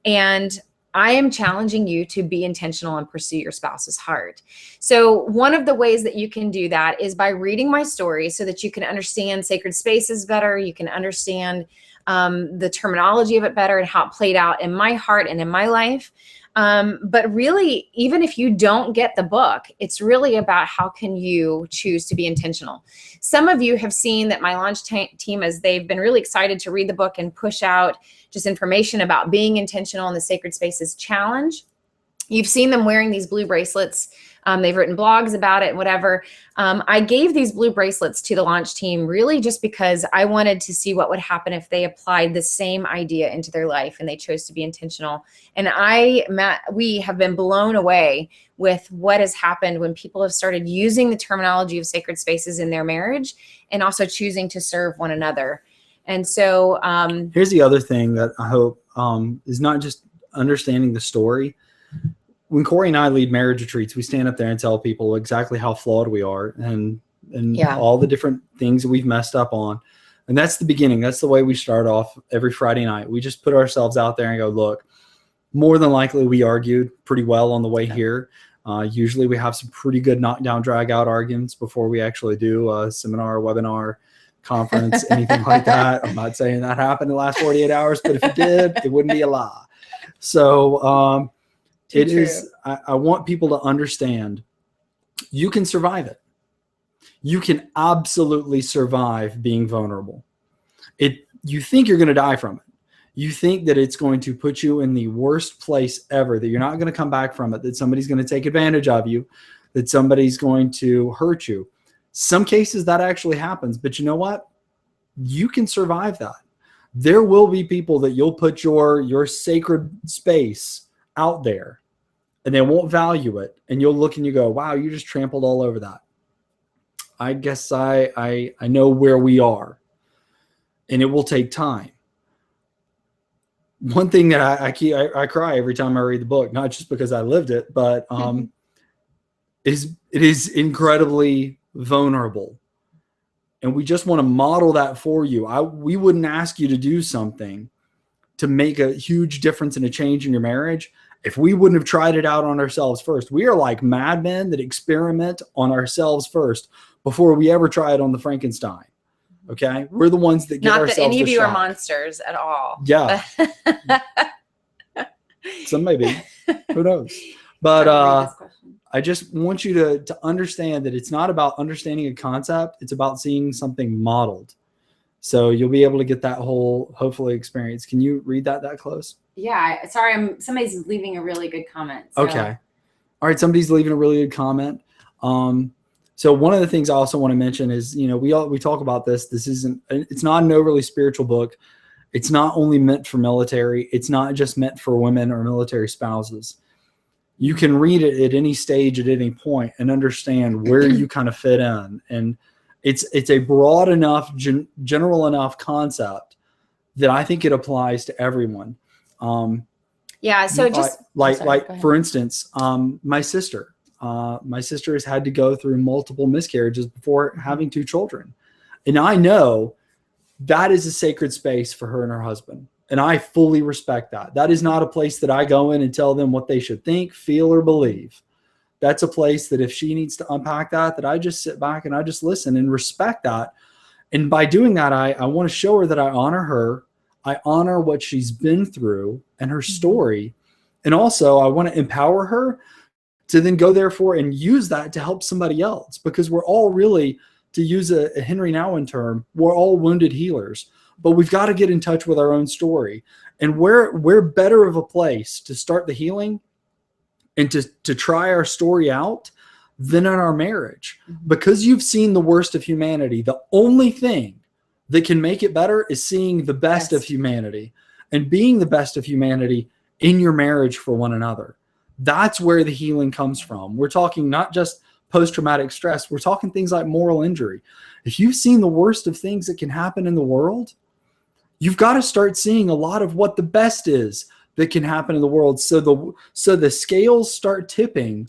And I am challenging you to be intentional and pursue your spouse's heart. So one of the ways that you can do that is by reading my story so that you can understand sacred spaces better. You can understand the terminology of it better and how it played out in my heart and in my life. But really, even if you don't get the book, it's really about how can you choose to be intentional. Some of you have seen that my launch team, as they've been really excited to read the book and push out just information about being intentional in the Sacred Spaces Challenge. You've seen them wearing these blue bracelets They've written blogs about it and whatever. I gave these blue bracelets to the launch team really just because I wanted to see what would happen if they applied the same idea into their life and they chose to be intentional. And we have been blown away with what has happened when people have started using the terminology of sacred spaces in their marriage and also choosing to serve one another. And so here's the other thing that I hope is not just understanding the story. When Corie and I lead marriage retreats, we stand up there and tell people exactly how flawed we are and all the different things that we've messed up on. And that's the beginning. That's the way we start off every Friday night. We just put ourselves out there and go, look, more than likely we argued pretty well on the way here. Usually we have some pretty good knockdown, drag out arguments before we actually do a seminar, webinar, conference, anything like that. I'm not saying that happened in the last 48 hours, but if it did, it wouldn't be a lie. So it is, I want people to understand you can survive it. You can absolutely survive being vulnerable. You think you're going to die from it. You think that it's going to put you in the worst place ever, that you're not going to come back from it, that somebody's going to take advantage of you, that somebody's going to hurt you. Some cases that actually happens, but you know what? You can survive that. There will be people that you'll put your sacred space out there and they won't value it. And you'll look and you go, wow, you just trampled all over that. I guess I know where we are, and it will take time. One thing that I cry every time I read the book, not just because I lived it, but it is incredibly vulnerable. And we just want to model that for you. We wouldn't ask you to do something to make a huge difference and a change in your marriage if we wouldn't have tried it out on ourselves first. We are like madmen that experiment on ourselves first before we ever try it on the Frankenstein. Okay, we're the ones that give ourselves. Not that any of you shot. are monsters at all. Yeah, some maybe. Who knows? But I just want you to understand that it's not about understanding a concept. It's about seeing something modeled. So you'll be able to get that whole, hopefully, experience. Can you read that close? Yeah. Sorry, somebody's leaving a really good comment. So. Okay. All right. Somebody's leaving a really good comment. So one of the things I also want to mention is, we talk about this. It's not an overly spiritual book. It's not only meant for military. It's not just meant for women or military spouses. You can read it at any stage, at any point, and understand where you kind of fit in. And it's a broad enough, general enough concept that I think it applies to everyone. Yeah. So just for instance, my sister has had to go through multiple miscarriages before having 2 children. And I know that is a sacred space for her and her husband. And I fully respect that. That is not a place that I go in and tell them what they should think, feel, or believe. That's a place that if she needs to unpack that I just sit back and I just listen and respect that. And by doing that, I want to show her that I honor her. I honor what she's been through and her story. And also I want to empower her to then go therefore and use that to help somebody else, because we're all really, to use a Henry Nouwen term, we're all wounded healers, but we've got to get in touch with our own story. And we're better of a place to start the healing and to try our story out than in our marriage, because you've seen the worst of humanity. The only thing that can make it better is seeing the best of humanity and being the best of humanity in your marriage for one another. That's where the healing comes from. We're talking not just post-traumatic stress. We're talking things like moral injury. If you've seen the worst of things that can happen in the world, you've got to start seeing a lot of what the best is that can happen in the world. So the scales start tipping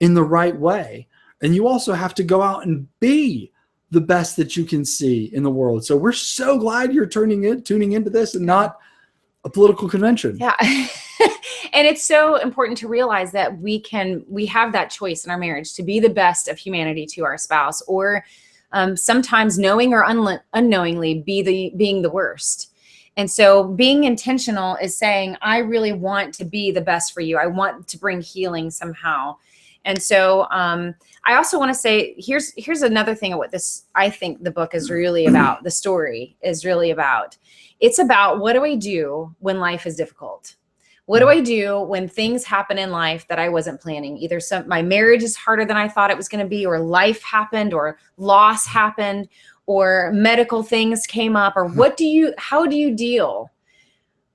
in the right way. And you also have to go out and be the best that you can see in the world. So we're so glad you're tuning into this and not a political convention. Yeah. And it's so important to realize that we have that choice in our marriage to be the best of humanity to our spouse, or sometimes knowing or unknowingly being the worst. And so being intentional is saying, I really want to be the best for you. I want to bring healing somehow. And so I also want to say, here's another thing of what I think the book is really about. The story is really about. It's about, what do I do when life is difficult? What do I do when things happen in life that I wasn't planning? Either my marriage is harder than I thought it was going to be, or life happened, or loss happened, or medical things came up, or how do you deal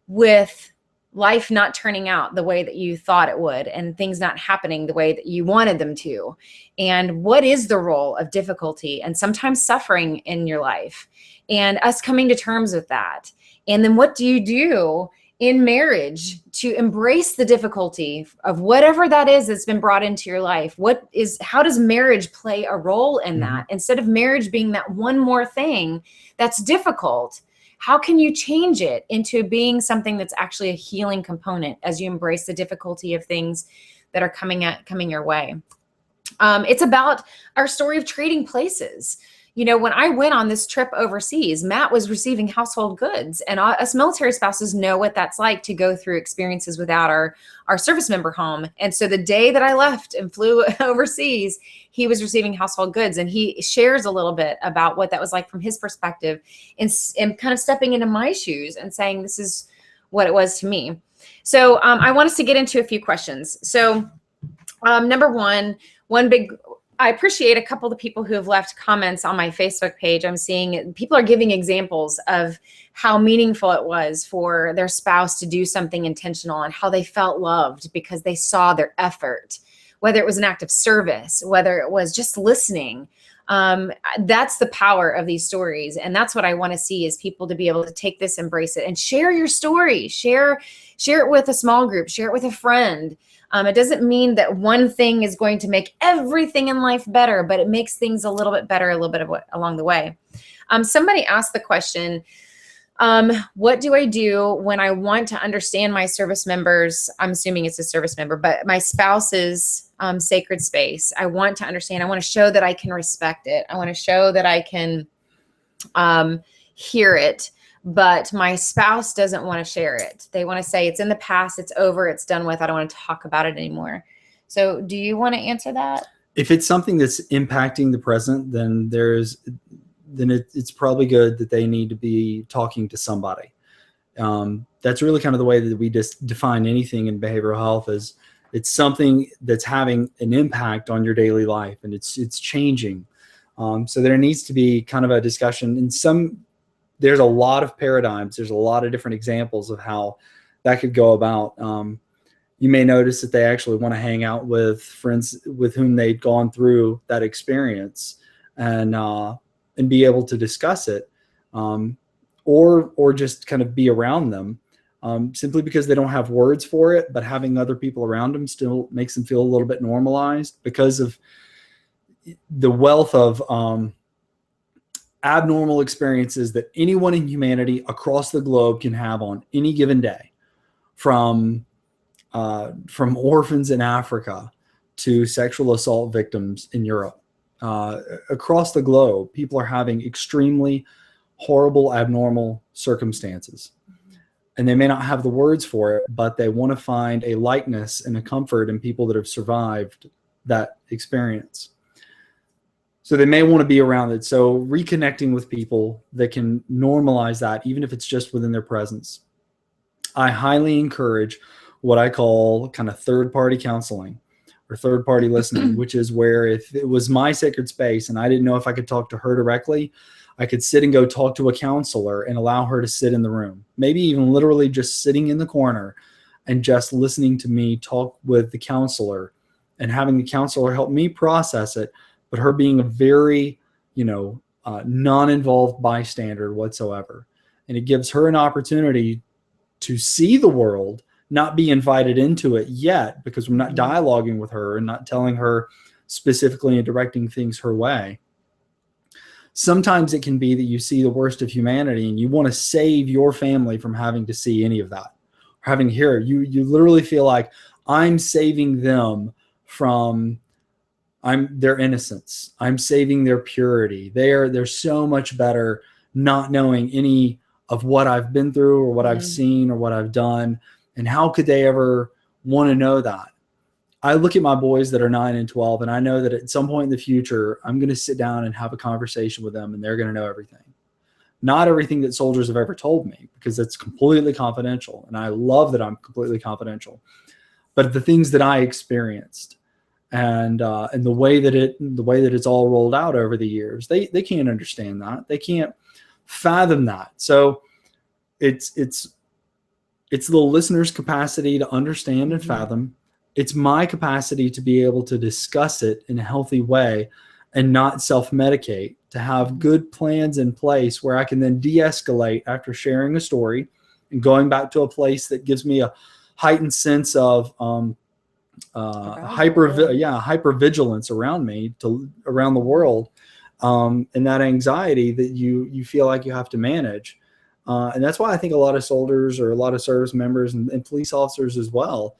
with life not turning out the way that you thought it would, and things not happening the way that you wanted them to? And what is the role of difficulty and sometimes suffering in your life, and us coming to terms with that? And then what do you do in marriage to embrace the difficulty of whatever that is that's been brought into your life? How does marriage play a role in that? Instead of marriage being that one more thing that's difficult, how can you change it into being something that's actually a healing component as you embrace the difficulty of things that are coming your way? It's about our story of trading places. You know, when I went on this trip overseas, Matt was receiving household goods, and us military spouses know what that's like to go through experiences without our service member home. And so the day that I left and flew overseas, he was receiving household goods, and he shares a little bit about what that was like from his perspective, and kind of stepping into my shoes and saying, this is what it was to me. So I want us to get into a few questions. So number one big, I appreciate a couple of the people who have left comments on my Facebook page. I'm seeing people are giving examples of how meaningful it was for their spouse to do something intentional, and how they felt loved because they saw their effort, whether it was an act of service, whether it was just listening. That's the power of these stories. And that's what I want to see, is people to be able to take this, embrace it, and share your story, share it with a small group, share it with a friend. It doesn't mean that one thing is going to make everything in life better, but it makes things a little bit better, a little bit of along the way. Somebody asked the question, what do I do when I want to understand my service members? I'm assuming it's a service member, but my spouse's sacred space. I want to understand. I want to show that I can respect it. I want to show that I can hear it. But my spouse doesn't want to share it. They want to say it's in the past, it's over, it's done with. I don't want to talk about it anymore. So do you want to answer that? If it's something that's impacting the present, then it's probably good that they need to be talking to somebody. That's really kind of the way that we just define anything in behavioral health, is it's something that's having an impact on your daily life, and it's changing. So there needs to be kind of a discussion. There's a lot of paradigms. There's a lot of different examples of how that could go about. You may notice that they actually want to hang out with friends with whom they'd gone through that experience, and be able to discuss it, or just kind of be around them, simply because they don't have words for it. But having other people around them still makes them feel a little bit normalized, because of the wealth of abnormal experiences that anyone in humanity across the globe can have on any given day, from orphans in Africa to sexual assault victims in Europe. Across the globe, people are having extremely horrible, abnormal circumstances. And they may not have the words for it, but they want to find a lightness and a comfort in people that have survived that experience. So they may want to be around it. So reconnecting with people that can normalize that, even if it's just within their presence. I highly encourage what I call kind of third-party counseling or third-party listening, which is where if it was my sacred space and I didn't know if I could talk to her directly, I could sit and go talk to a counselor and allow her to sit in the room, maybe even literally just sitting in the corner and just listening to me talk with the counselor, and having the counselor help me process it, but her being a very, non-involved bystander whatsoever. And it gives her an opportunity to see the world, not be invited into it yet, because we're not dialoguing with her and not telling her specifically and directing things her way. Sometimes it can be that you see the worst of humanity and you want to save your family from having to see any of that, or having to hear it. You literally feel like, I'm saving them from their innocence. I'm saving their purity. They're so much better not knowing any of what I've been through or what I've seen or what I've done. And how could they ever want to know that? I look at my boys that are 9 and 12, and I know that at some point in the future, I'm going to sit down and have a conversation with them, and they're going to know everything. Not everything that soldiers have ever told me, because it's completely confidential. And I love that I'm completely confidential. But the things that I experienced and the way that it's all rolled out over the years, they can't understand that. They can't fathom that. So it's the listener's capacity to understand and fathom. It's my capacity to be able to discuss it in a healthy way and not self-medicate, to have good plans in place where I can then de-escalate after sharing a story and going back to a place that gives me a heightened sense of hypervigilance around me, around the world, and that anxiety that you feel like you have to manage. And that's why I think a lot of soldiers or a lot of service members and police officers as well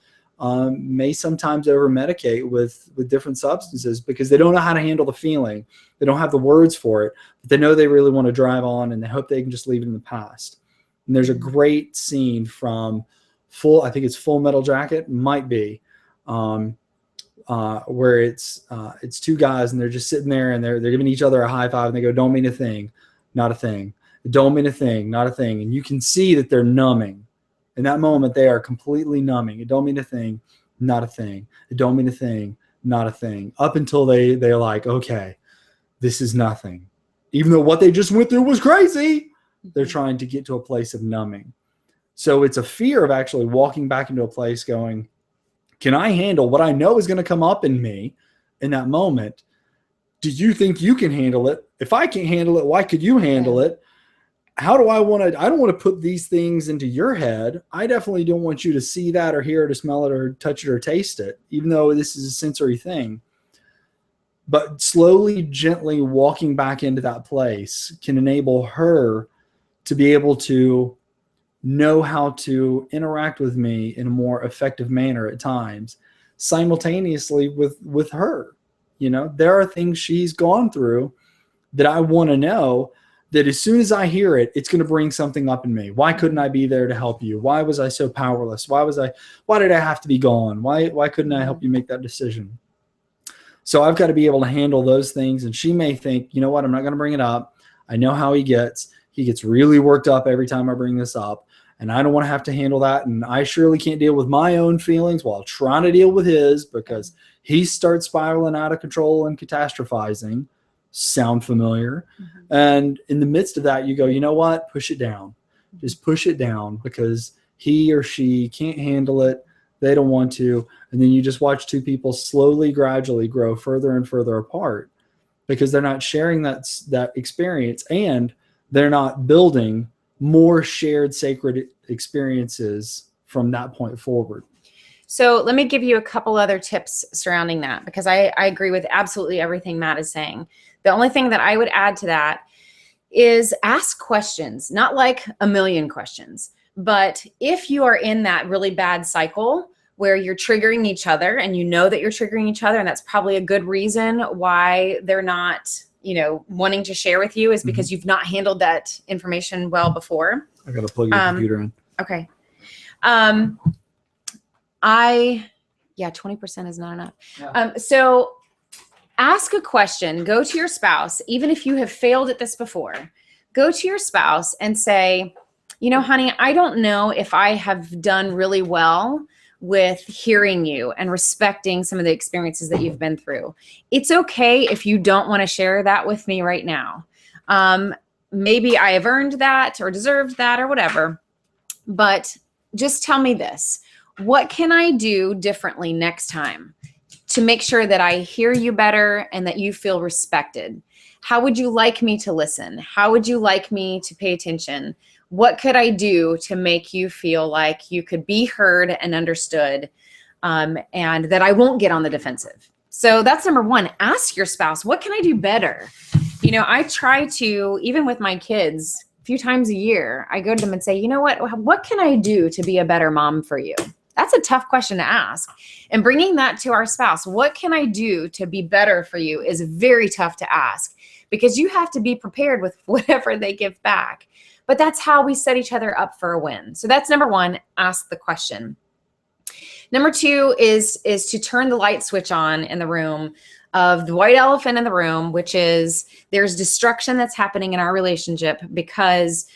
may sometimes over-medicate with different substances, because they don't know how to handle the feeling. They don't have the words for it, but they know they really want to drive on, and they hope they can just leave it in the past. And there's a great scene from I think it's Full Metal Jacket, might be, where it's two guys and they're just sitting there and they're giving each other a high five, and they go, "Don't mean a thing, not a thing. Don't mean a thing, not a thing." And you can see that they're numbing. In that moment, they are completely numbing. It don't mean a thing, not a thing. It don't mean a thing, not a thing. Up until they're like, okay, this is nothing. Even though what they just went through was crazy, they're trying to get to a place of numbing. So it's a fear of actually walking back into a place going, can I handle what I know is going to come up in me in that moment? Do you think you can handle it? If I can't handle it, why could you handle it? How do I want to, I don't want to put these things into your head. I definitely don't want you to see that or hear it or smell it or touch it or taste it, even though this is a sensory thing. But slowly, gently walking back into that place can enable her to be able to know how to interact with me in a more effective manner at times, simultaneously with her. You know, there are things she's gone through that I want to know, that as soon as I hear it, it's going to bring something up in me. Why couldn't I be there to help you? Why was I so powerless? Why did I have to be gone? Why couldn't I help you make that decision? So I've got to be able to handle those things. And she may think, you know what, I'm not going to bring it up. I know how he gets really worked up every time I bring this up. And I don't want to have to handle that. And I surely can't deal with my own feelings while trying to deal with his, because he starts spiraling out of control and catastrophizing. Sound familiar? Mm-hmm. And in the midst of that, you go, you know what? Push it down. Just push it down, because he or she can't handle it. They don't want to. And then you just watch two people slowly, gradually grow further and further apart, because they're not sharing that experience, and they're not building more shared sacred experiences from that point forward. So let me give you a couple other tips surrounding that, because I agree with absolutely everything Matt is saying. The only thing that I would add to that is ask questions, not like a million questions, but if you are in that really bad cycle where you're triggering each other and you know that you're triggering each other, and that's probably a good reason why they're not, wanting to share with you, is because you've not handled that information well before. I got to plug your computer in. Okay. 20% is not enough. Yeah. So ask a question, go to your spouse, even if you have failed at this before, go to your spouse and say, honey, I don't know if I have done really well with hearing you and respecting some of the experiences that you've been through. It's okay if you don't want to share that with me right now. Maybe I have earned that or deserved that or whatever, but just tell me this. What can I do differently next time to make sure that I hear you better and that you feel respected? How would you like me to listen? How would you like me to pay attention? What could I do to make you feel like you could be heard and understood, and that I won't get on the defensive? So that's number one. Ask your spouse, what can I do better? I try to, even with my kids, a few times a year, I go to them and say, you know what can I do to be a better mom for you? That's a tough question to ask. And bringing that to our spouse, what can I do to be better for you, is very tough to ask, because you have to be prepared with whatever they give back. But that's how we set each other up for a win. So that's number one, ask the question. Number two is to turn the light switch on in the room. of the white elephant in the room, which is there's destruction that's happening in our relationship because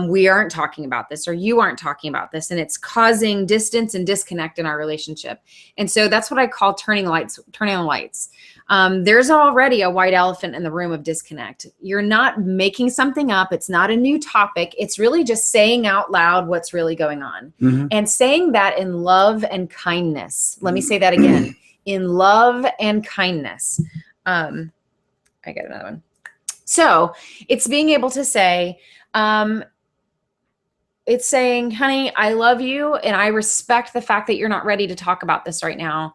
we aren't talking about this, or you aren't talking about this, and it's causing distance and disconnect in our relationship. And so that's what I call turning on lights. There's already a white elephant in the room of disconnect. You're not making something up. It's not a new topic. It's really just saying out loud what's really going on, and saying that in love and kindness. Let me say that again, in love and kindness. I got another one. So it's being able to say, it's saying, honey, I love you and I respect the fact that you're not ready to talk about this right now.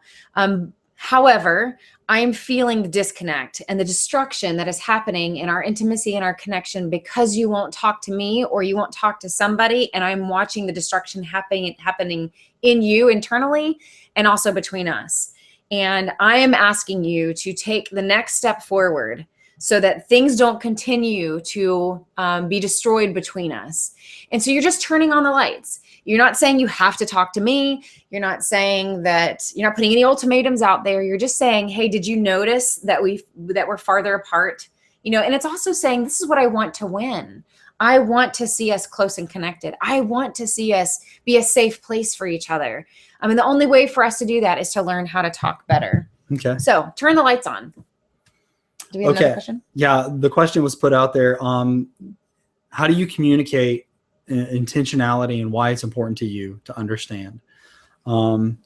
However, I'm feeling the disconnect and the destruction that is happening in our intimacy and our connection because you won't talk to me or you won't talk to somebody. And I'm watching the destruction happening in you internally and also between us. And I am asking you to take the next step forward so that things don't continue to be destroyed between us. And so you're just turning on the lights. You're not saying you have to talk to me. You're not saying that, you're not putting any ultimatums out there. You're just saying, hey, did you notice that we're farther apart? And it's also saying, this is what I want to win. I want to see us close and connected. I want to see us be a safe place for each other. The only way for us to do that is to learn how to talk better. Okay. So turn the lights on. Do we have another question? Yeah, the question was put out there. How do you communicate intentionality and why it's important to you to understand? I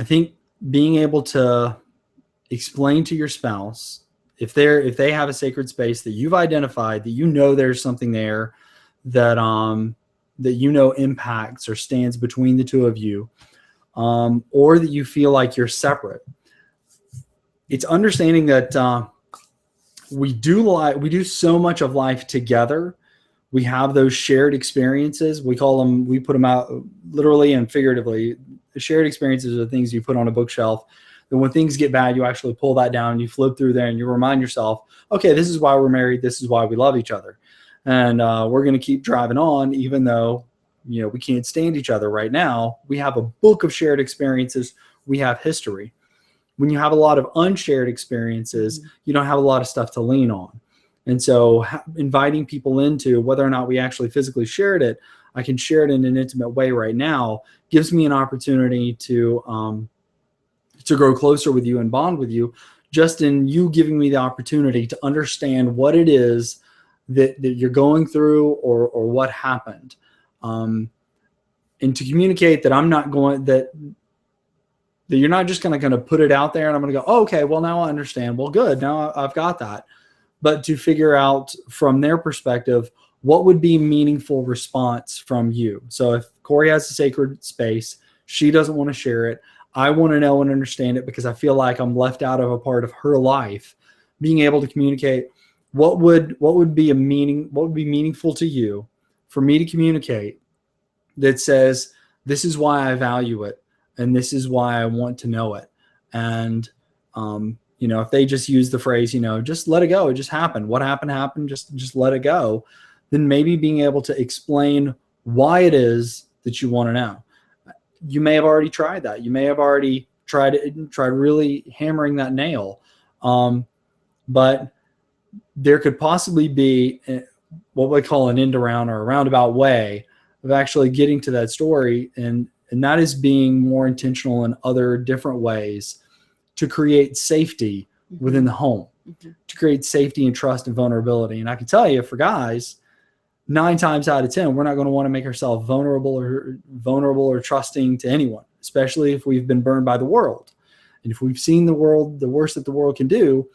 think being able to explain to your spouse, if they have a sacred space that you've identified, that there's something there that impacts or stands between the two of you, or that you feel like you're separate. It's understanding that we do so much of life together. We have those shared experiences. We put them out literally and figuratively. The shared experiences are the things you put on a bookshelf. Then when things get bad, you actually pull that down, you flip through there and you remind yourself, okay, this is why we're married. This is why we love each other. And we're going to keep driving on, even though, we can't stand each other right now. We have a book of shared experiences. We have history. When you have a lot of unshared experiences, you don't have a lot of stuff to lean on. And so inviting people into whether or not we actually physically shared it, I can share it in an intimate way right now, gives me an opportunity to grow closer with you and bond with you, just in you giving me the opportunity to understand what it is that you're going through or what happened. And to communicate that I'm not going, that you're not just going to put it out there and I'm going to go, oh, okay, well, now I understand. Well, good. Now I've got that. But to figure out from their perspective, what would be meaningful response from you? So if Corie has a sacred space, she doesn't want to share it. I want to know and understand it because I feel like I'm left out of a part of her life. Being able to communicate what would be meaningful to you for me to communicate that says, this is why I value it. And this is why I want to know it. And, if they just use the phrase, just let it go. It just happened. What happened, just let it go. Then maybe being able to explain why it is that you want to know. You may have already tried that. You may have already tried really hammering that nail. But there could possibly be what we call an end around or a roundabout way of actually getting to that story. And that is being more intentional in other different ways to create safety within the home, to create safety and trust and vulnerability. And I can tell you, for guys, 9 times out of 10, we're not going to want to make ourselves vulnerable or trusting to anyone, especially if we've been burned by the world. And if we've seen the worst that the world can do,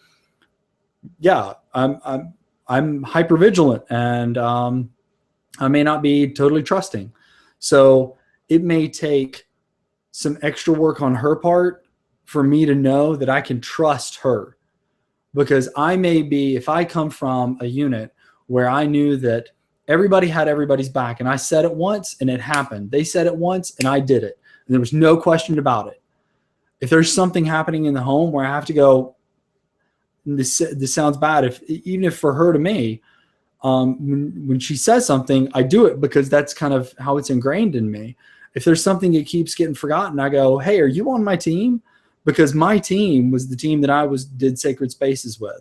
yeah, I'm hypervigilant and I may not be totally trusting. So it may take some extra work on her part for me to know that I can trust her, because I may be, if I come from a unit where I knew that everybody had everybody's back and I said it once and it happened. They said it once and I did it. And there was no question about it. If there's something happening in the home where I have to go, this sounds bad, even if for her to me, when she says something, I do it because that's kind of how it's ingrained in me. If there's something that keeps getting forgotten, I go, hey, are you on my team? because my team was the team that I did Sacred Spaces with.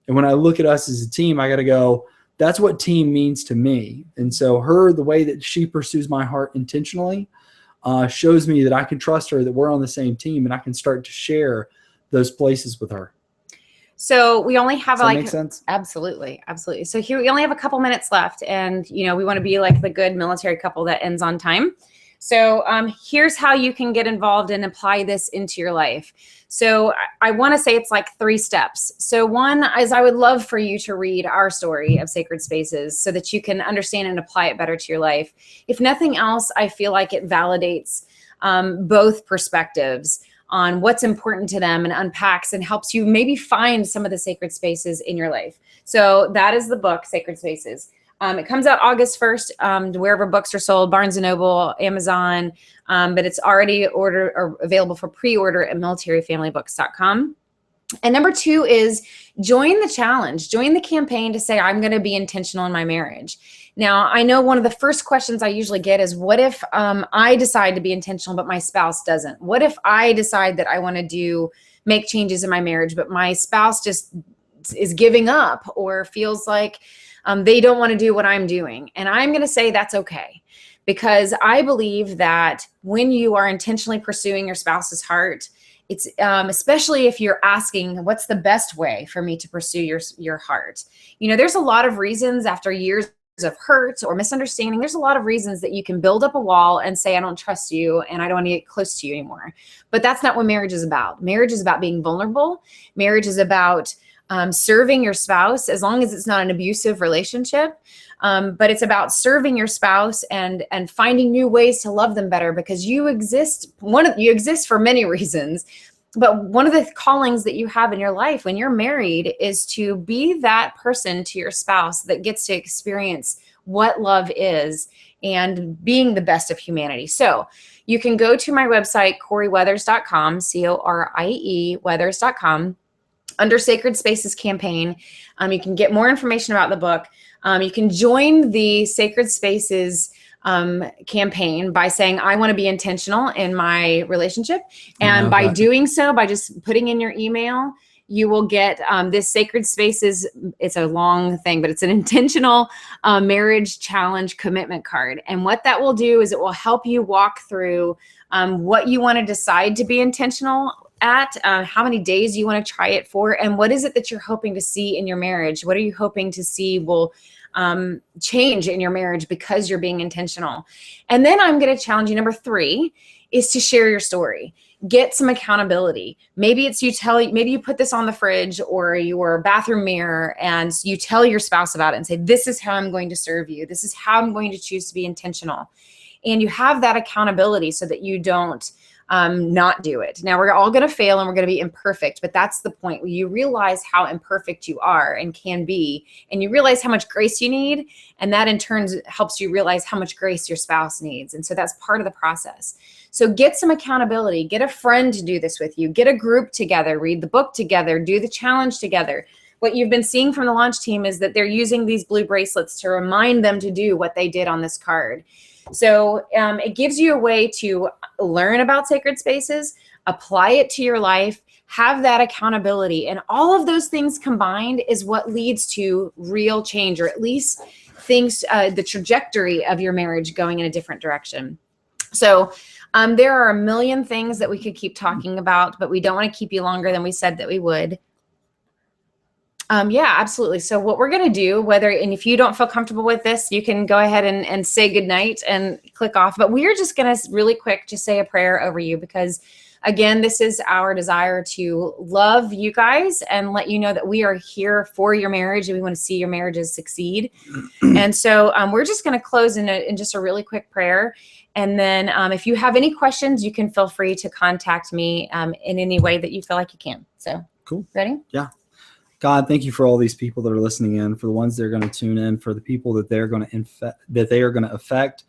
And when I look at us as a team, I got to go, that's what team means to me. And so the way that she pursues my heart intentionally shows me that I can trust her, that we're on the same team, and I can start to share those places with her. So we only have Does that make sense? Absolutely. Absolutely. So here we only have a couple minutes left, and we want to be like the good military couple that ends on time. So here's how you can get involved and apply this into your life. So I want to say it's like 3 steps. So one is, I would love for you to read our story of Sacred Spaces so that you can understand and apply it better to your life. If nothing else, I feel like it validates both perspectives on what's important to them and unpacks and helps you maybe find some of the sacred spaces in your life. So that is the book, Sacred Spaces. It comes out August 1st, wherever books are sold, Barnes & Noble, Amazon, but it's already available for pre-order at militaryfamilybooks.com. And number 2 is join the challenge, join the campaign to say, I'm going to be intentional in my marriage. Now, I know one of the first questions I usually get is, what if I decide to be intentional, but my spouse doesn't? What if I decide that I want to make changes in my marriage, but my spouse just is giving up or feels like they don't want to do what I'm doing? And I'm going to say that's okay, because I believe that when you are intentionally pursuing your spouse's heart, it's especially if you're asking, what's the best way for me to pursue your heart? There's a lot of reasons after years of hurt or misunderstanding. There's a lot of reasons that you can build up a wall and say, I don't trust you and I don't want to get close to you anymore. But that's not what marriage is about. Marriage is about being vulnerable. Marriage is about serving your spouse, as long as it's not an abusive relationship. But it's about serving your spouse and finding new ways to love them better, because you exist for many reasons. But one of the callings that you have in your life when you're married is to be that person to your spouse that gets to experience what love is and being the best of humanity. So you can go to my website, CorieWeathers.com, CORIE Weathers.com. Under Sacred Spaces campaign. You can get more information about the book. You can join the Sacred Spaces campaign by saying, I want to be intentional in my relationship. And by doing so, by just putting in your email, you will get this Sacred Spaces. It's a long thing, but it's an intentional marriage challenge commitment card. And what that will do is it will help you walk through what you want to decide to be intentional at, how many days you want to try it for, and what is it that you're hoping to see in your marriage? What are you hoping to see will change in your marriage because you're being intentional? And then I'm going to challenge you. Number 3 is to share your story. Get some accountability. Maybe it's maybe you put this on the fridge or your bathroom mirror and you tell your spouse about it and say, this is how I'm going to serve you. This is how I'm going to choose to be intentional. And you have that accountability so that you don't not do it. Now, we're all going to fail and we're going to be imperfect, but that's the point, where you realize how imperfect you are and can be, and you realize how much grace you need, and that in turn helps you realize how much grace your spouse needs. And so that's part of the process. So get some accountability, get a friend to do this with you, get a group together, read the book together, do the challenge together. What you've been seeing from the launch team is that they're using these blue bracelets to remind them to do what they did on this card. So it gives you a way to learn about sacred spaces, apply it to your life, have that accountability. And all of those things combined is what leads to real change, or at least the trajectory of your marriage going in a different direction. So there are a million things that we could keep talking about, but we don't want to keep you longer than we said that we would. Yeah, absolutely. So what we're going to do, and if you don't feel comfortable with this, you can go ahead and say goodnight and click off. But we're just going to really quick just say a prayer over you, because again, this is our desire to love you guys and let you know that we are here for your marriage and we want to see your marriages succeed. And so we're just going to close in just a really quick prayer. And then if you have any questions, you can feel free to contact me in any way that you feel like you can. So cool. Ready? Yeah. God, thank you for all these people that are listening in, for the ones that are going to tune in, for the people that they are going to affect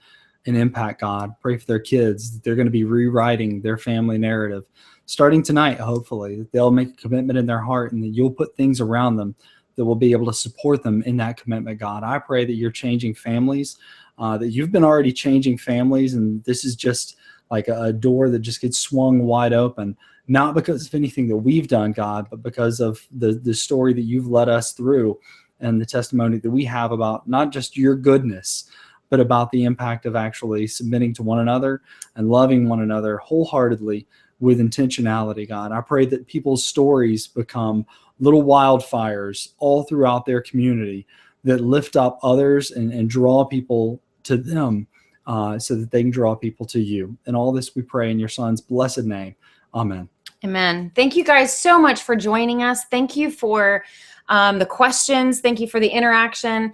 and impact. God, pray for their kids, that they're going to be rewriting their family narrative starting tonight. Hopefully that they'll make a commitment in their heart, and that you'll put things around them that will be able to support them in that commitment. God, I pray that you're changing families, that you've been already changing families, and this is just like a door that just gets swung wide open, not because of anything that we've done, God, but because of the story that you've led us through and the testimony that we have about not just your goodness, but about the impact of actually submitting to one another and loving one another wholeheartedly with intentionality, God. I pray that people's stories become little wildfires all throughout their community that lift up others and draw people to them so that they can draw people to you. And all this we pray in your Son's blessed name. Amen. Amen. Thank you guys so much for joining us. Thank you for the questions. Thank you for the interaction.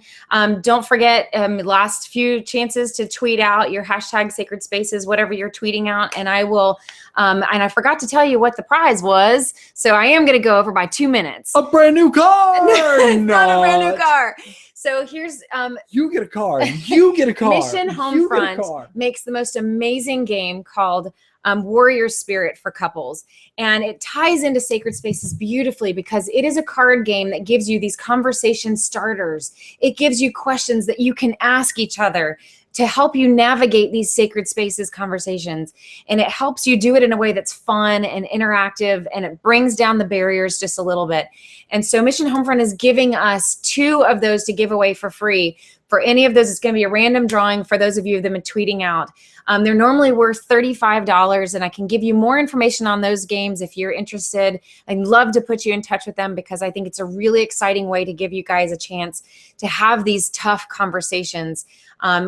Don't forget, last few chances to tweet out your hashtag sacred spaces, whatever you're tweeting out. And I will, and I forgot to tell you what the prize was. So I am going to go over by 2 minutes. A brand new car. It's not a brand new car. So here's you get a car. You get a car. Mission Homefront makes the most amazing game called Warrior Spirit for couples. And it ties into Sacred Spaces beautifully because it is a card game that gives you these conversation starters. It gives you questions that you can ask each other to help you navigate these Sacred Spaces conversations. And it helps you do it in a way that's fun and interactive, and it brings down the barriers just a little bit. And so Mission Homefront is giving us 2 of those to give away for free. For any of those, it's going to be a random drawing for those of you that have been tweeting out. They're normally worth $35, and I can give you more information on those games if you're interested. I'd love to put you in touch with them because I think it's a really exciting way to give you guys a chance to have these tough conversations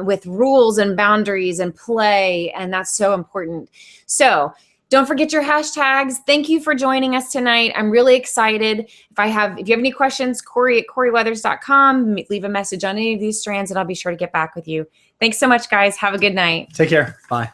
with rules and boundaries and play, and that's so important. So don't forget your hashtags. Thank you for joining us tonight. I'm really excited. If you have any questions, Corie@CorieWeathers.com. Leave a message on any of these strands and I'll be sure to get back with you. Thanks so much, guys. Have a good night. Take care. Bye.